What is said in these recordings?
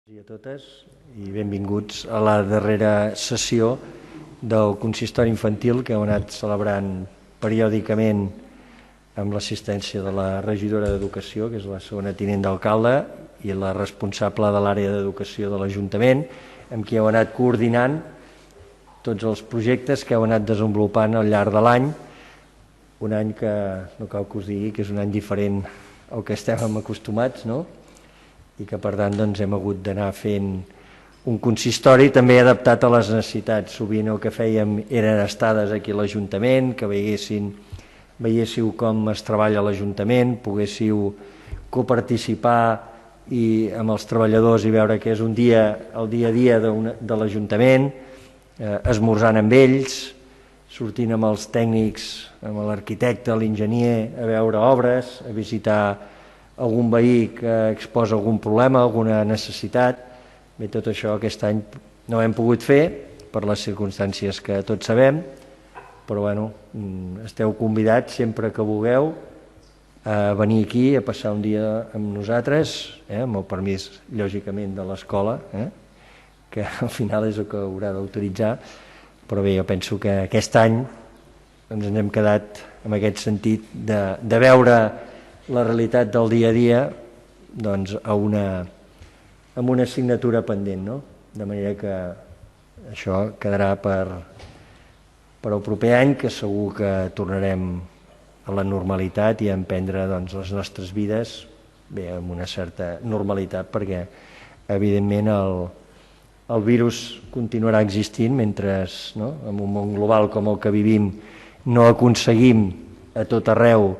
I a totes i benvinguts a la darrera sessió del consistori infantil que heu anat celebrant periòdicament amb l'assistència de la regidora d'Educació, que és la segona tinent d'alcalde, i la responsable de l'àrea d'educació de l'Ajuntament, amb qui heu anat coordinant tots els projectes que heu anat desenvolupant al llarg de l'any, un any que no cal que us digui que és un any diferent al que estàvem acostumats, no? I que per tant hem hagut d'anar fent un consistori també adaptat a les necessitats. Sovint el que fèiem eren estades aquí a l'Ajuntament, que veiéssiu com es treballa a l'Ajuntament, poguéssiu coparticipar amb els treballadors i veure què és el dia a dia de l'Ajuntament, esmorzant amb ells, sortint amb els tècnics, amb l'arquitecte, l'enginyer, a veure obres, a visitar algun veí que exposa algun problema, alguna necessitat. Bé, tot això aquest any no ho hem pogut fer per les circumstàncies que tots sabem, però esteu convidats sempre que vulgueu a venir aquí a passar un dia amb nosaltres, amb el permís lògicament de l'escola, que al final és el que haurà d'autoritzar, però bé, jo penso que aquest any ens hem quedat en aquest sentit de veure la realitat del dia a dia amb una assignatura pendent, no? De manera que això quedarà per el proper any, que segur que tornarem a la normalitat i a emprendre les nostres vides bé, amb una certa normalitat, perquè evidentment el virus continuarà existint mentre en un món global com el que vivim no aconseguim a tot arreu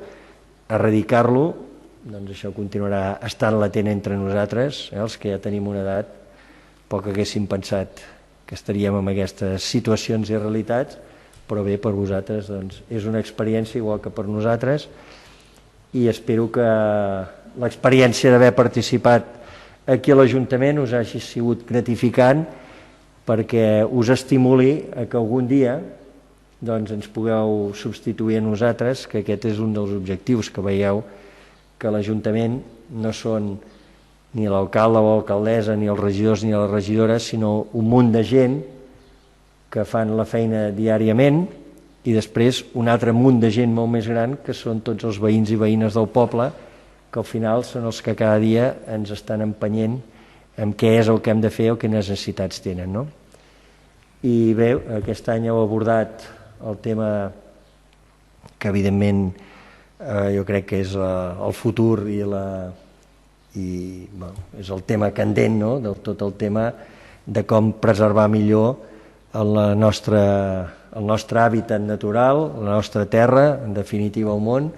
erradicar-lo, doncs això continuarà estant latent entre nosaltres, els que ja tenim una edat, poc haguéssim pensat que estaríem en aquestes situacions i realitats, però bé, per vosaltres és una experiència igual que per nosaltres, i espero que l'experiència d'haver participat aquí a l'Ajuntament us hagi sigut gratificant, perquè us estimuli a que algun dia ens pugueu substituir a nosaltres, que aquest és un dels objectius, que veieu que l'Ajuntament no són ni l'alcalde o l'alcaldessa, ni els regidors ni les regidores, sinó un munt de gent que fan la feina diàriament, i després un altre munt de gent molt més gran, que són tots els veïns i veïnes del poble, que al final són els que cada dia ens estan empenyent en què és el que hem de fer o quines necessitats tenen, no? I bé, aquest any heu abordat el tema que evidentment jo crec que és el futur i és el tema candent, no? De tot el tema de com preservar millor el nostre hàbitat natural, la nostra terra, en definitiva el món,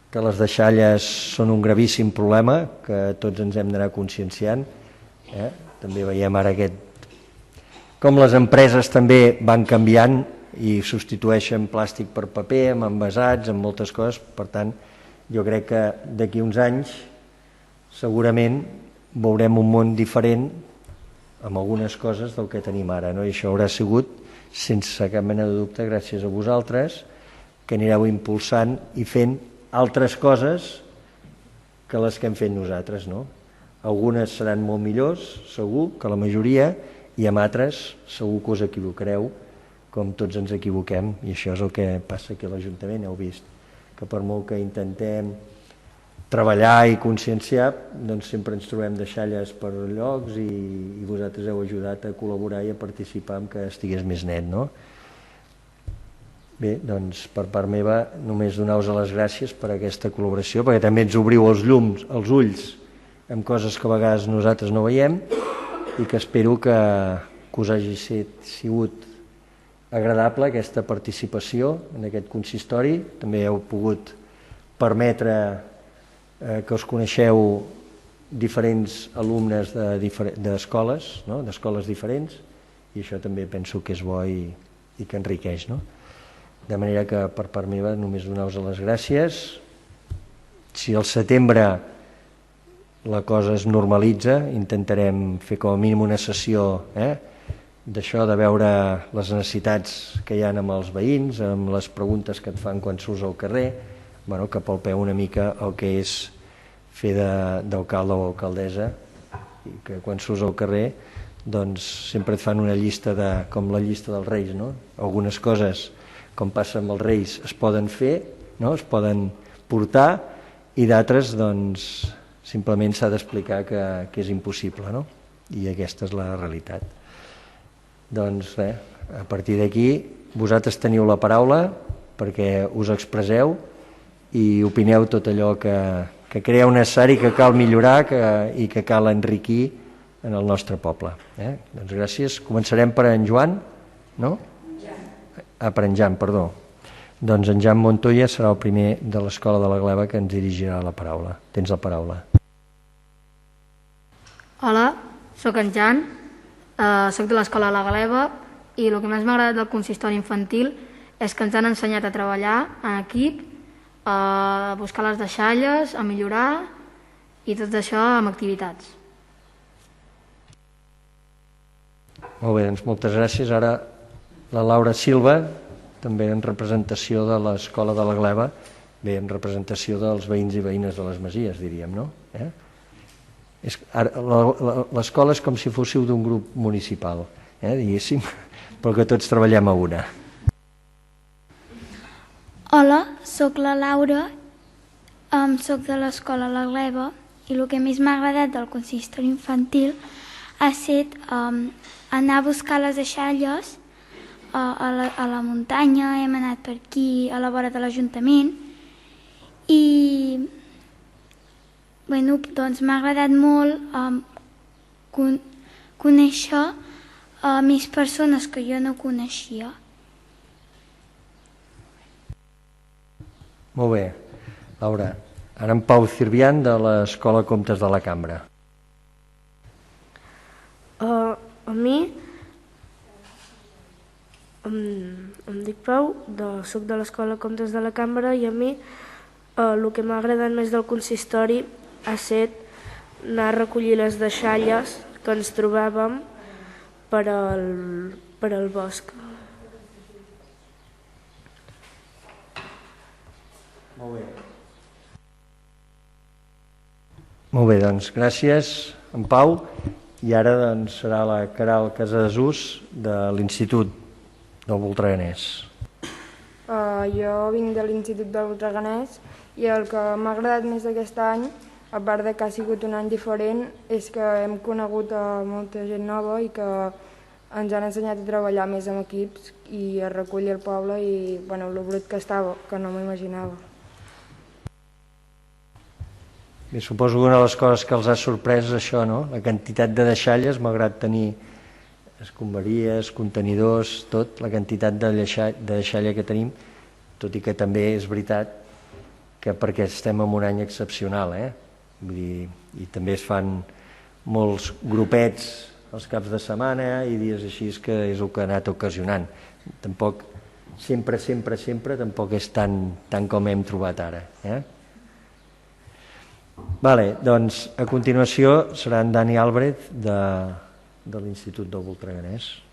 que les deixalles són un gravíssim problema que tots ens hem d'anar conscienciant. També veiem ara com les empreses també van canviant i substitueixen plàstic per paper, amb envasats, amb moltes coses. Per tant, jo crec que d'aquí uns anys segurament veurem un món diferent amb algunes coses del que tenim ara, no? I això haurà sigut, sense cap mena de dubte, gràcies a vosaltres, que anireu impulsant i fent altres coses que les que hem fet nosaltres, no? Algunes seran molt millors, segur, que la majoria, i amb altres segur que us equivocareu, com tots ens equivoquem, i això és el que passa aquí a l'Ajuntament. Heu vist que per molt que intentem treballar i conscienciar, doncs sempre ens trobem deixalles per llocs, i vosaltres heu ajudat a col·laborar i a participar en que estigués més net, no? Bé, doncs per part meva només donar-vos les gràcies per aquesta col·laboració, perquè també ens obriu els llums, els ulls, amb coses que a vegades nosaltres no veiem, i que espero que us hagi sigut agradable aquesta participació en aquest consistori. També heu pogut permetre que us coneixeu diferents alumnes d'escoles, no? D'escoles diferents, i això també penso que és bo i que enriqueix, no? De manera que per part meva només donar-vos les gràcies. Si al setembre la cosa es normalitza, intentarem fer com a mínim una sessió d'això, de veure les necessitats que hi ha amb els veïns, amb les preguntes que et fan quan surts al carrer, que palpeu una mica el que és fer d'alcalde o alcaldessa que quan surts al carrer doncs sempre et fan una llista com la llista dels Reis, no? Algunes coses, com passa amb els Reis, es poden fer, no? Es poden portar, i d'altres doncs simplement s'ha d'explicar que és impossible, no? I aquesta és la realitat. Doncs res, a partir d'aquí vosaltres teniu la paraula perquè us expresseu i opineu tot allò que creieu necessari, que cal millorar i que cal enriquir en el nostre poble. Doncs gràcies. Començarem per en Joan, no? Per en Jan, perdó. Doncs en Jan Montoya serà el primer de l'Escola de la Gleva que ens dirigirà la paraula. Tens la paraula. Hola, sóc en Jan, sóc de l'Escola de la Gleva i el que més m'ha agradat del consistori infantil és que ens han ensenyat a treballar en equip, a buscar les deixalles, a millorar i tot això amb activitats. Molt bé, doncs moltes gràcies. Ara la Laura Silva, també en representació de l'Escola de la Gleva, bé, en representació dels veïns i veïnes de les Masies, diríem, no? L'escola és com si fóssiu d'un grup municipal, diguéssim, però que tots treballem a una. Hola, sóc la Laura, sóc de l'Escola La Gleva i el que més m'ha agradat del consistori infantil ha estat anar a buscar les deixalles a la muntanya, hem anat per aquí a la vora de l'Ajuntament i doncs m'ha agradat molt conèixer més persones que jo no coneixia. Molt bé, Laura. Ara en Pau Cirvian de l'Escola Comtes de la Cambra. A mi em dic Pau, soc de l'Escola Comtes de la Cambra i a mi el que m'ha agradat més del consistori ha estat anar a recollir les deixalles que ens trobàvem per al bosc. Molt bé. Molt bé, doncs gràcies, en Pau. I ara doncs, serà la Caral Casadesús de l'Institut del Voltreganès. Jo vinc de l'Institut del Voltreganès i el que m'ha agradat més aquest any, a part de que ha sigut un any diferent, és que hem conegut molta gent nova i que ens han ensenyat a treballar més en equips i a recollir el poble i el brut que estava, que no m'imaginava. Bé, suposo que una de les coses que els ha sorprès és això, no? La quantitat de deixalles, malgrat tenir escombraries, contenidors, tot, la quantitat de deixalla que tenim, tot i que també és veritat que perquè estem en un any excepcional, Vull dir, i també es fan molts grupets els caps de setmana i dies així que és el que ha anat ocasionant. Tampoc, sempre, tampoc és tant com hem trobat ara. Doncs a continuació serà en Dani Álvarez de l'Institut del Voltreganès.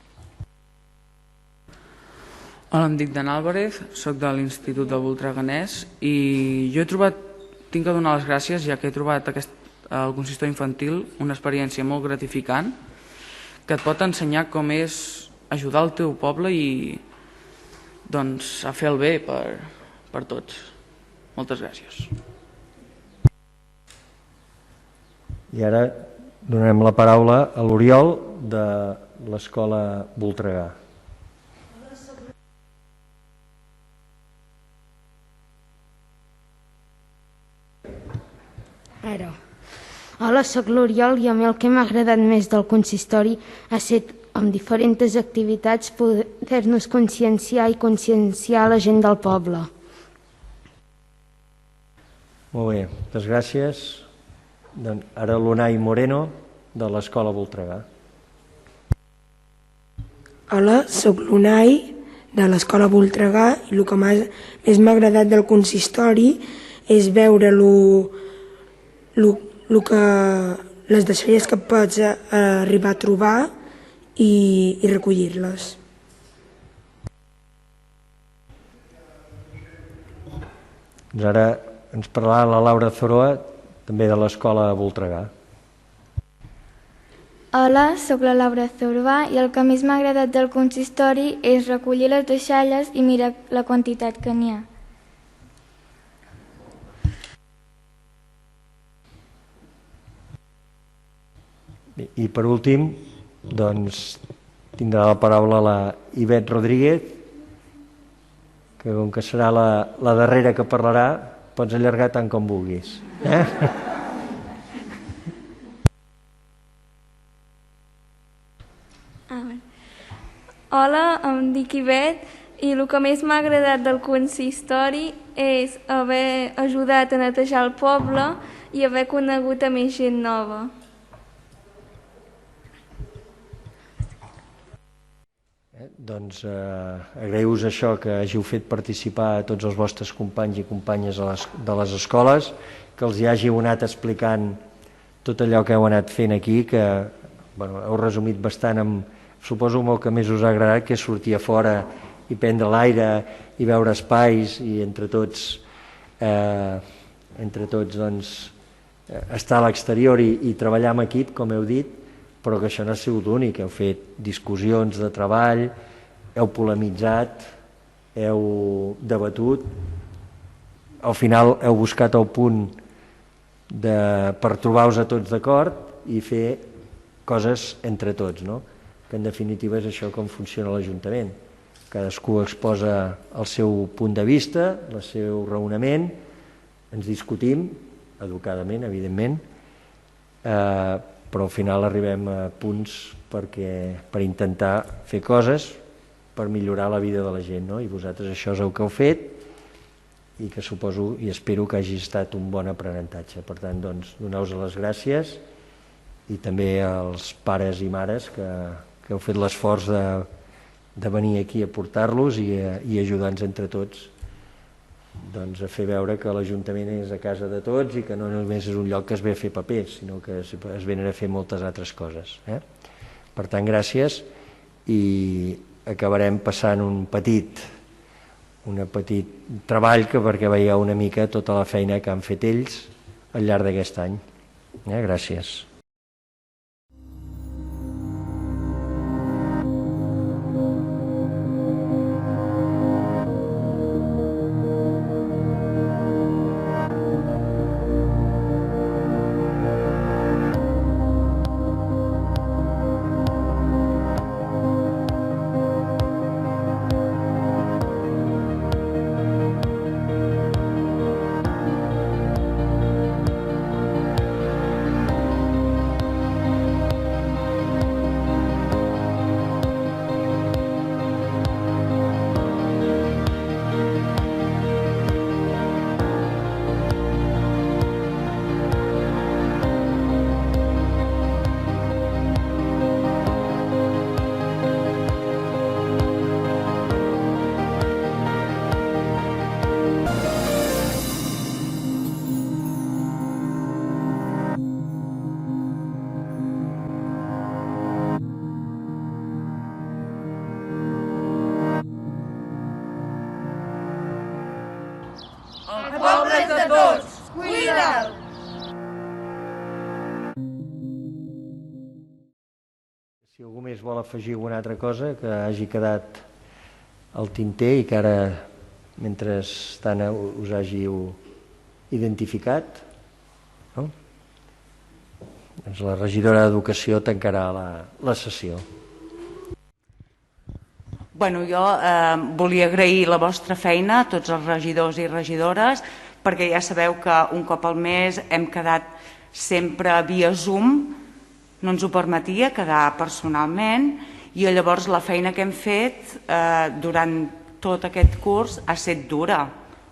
Hola, em dic Dan Álvarez, soc de l'Institut del Voltreganès i jo tinc de donar les gràcies ja que he trobat el consistori infantil una experiència molt gratificant que et pot ensenyar com és ajudar el teu poble i doncs a fer el bé per tots. Moltes gràcies. I ara donarem la paraula a l'Oriol de l'Escola Voltregà. Hola, sóc l'Oriol i a mi el que m'ha agradat més del consistori ha estat amb diferents activitats poder-nos conscienciar i conscienciar la gent del poble. Molt bé, moltes gràcies. Ara l'Unai Moreno de l'Escola Voltregà. Hola, sóc l'Unai de l'Escola Voltregà i el que més m'ha agradat del consistori és veure les deixalles que pots arribar a trobar i recollir-les. Ara ens parlarà la Laura Zoroa, també de l'Escola Voltregà. Hola, sóc la Laura Zorbà i el que més m'ha agradat del consistori és recollir les deixalles i mirar la quantitat que n'hi ha. I per últim, doncs, tindrà la paraula la Ivet Rodríguez, que com que serà la darrera que parlarà, pots allargar tant com vulguis. Hola, em dic Ivet i el que més m'ha agradat del consistori és haver ajudat a netejar el poble i haver conegut a més gent nova. Doncs agraïu-vos això, que hàgiu fet participar a tots els vostres companys i companyes de les escoles, que els hi hàgiu anat explicant tot allò que heu anat fent aquí, que heu resumit bastant, suposo el que més us ha agradat, que és sortir a fora i prendre l'aire i veure espais i entre tots estar a l'exterior i treballar en equip, com heu dit, però que això no ha sigut únic, heu fet discussions de treball, heu polemitzat, heu debatut, al final heu buscat el punt per trobar-vos a tots d'acord i fer coses entre tots, no? Que en definitiva és això com funciona l'Ajuntament. Cadascú exposa el seu punt de vista, el seu raonament, ens discutim, educadament, evidentment, però al final arribem a punts per intentar fer coses per millorar la vida de la gent, no? I vosaltres això és el que heu fet i que suposo i espero que hagi estat un bon aprenentatge. Per tant, doncs, donar-vos les gràcies i també als pares i mares que heu fet l'esforç de venir aquí a portar-los i ajudar-nos entre tots a fer veure que l'Ajuntament és a casa de tots i que no només és un lloc que es ve a fer papers, sinó que es venen a fer moltes altres coses. Per tant, gràcies, i acabarem passant un petit treball perquè veieu una mica tota la feina que han fet ells al llarg d'aquest any. Gràcies. Si algú més vol afegir alguna altra cosa que hagi quedat al tinter i que ara, mentrestant, us hàgiu identificat, no? Doncs la regidora d'Educació tancarà la sessió. Jo volia agrair la vostra feina a tots els regidors i regidores, perquè ja sabeu que un cop al mes hem quedat sempre via Zoom, no ens ho permetia quedar personalment, i llavors la feina que hem fet durant tot aquest curs ha estat dura,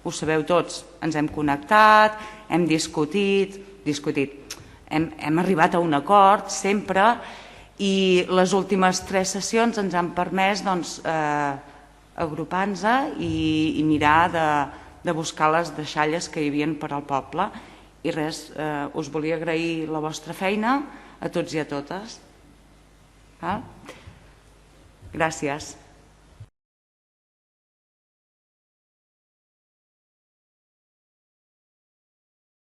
ho sabeu tots. Ens hem connectat, hem discutit, hem arribat a un acord sempre, i les últimes 3 sessions ens han permès agrupar-nos i mirar de buscar les deixalles que hi havia per al poble. I res, us volia agrair la vostra feina a tots i a totes. Gràcies.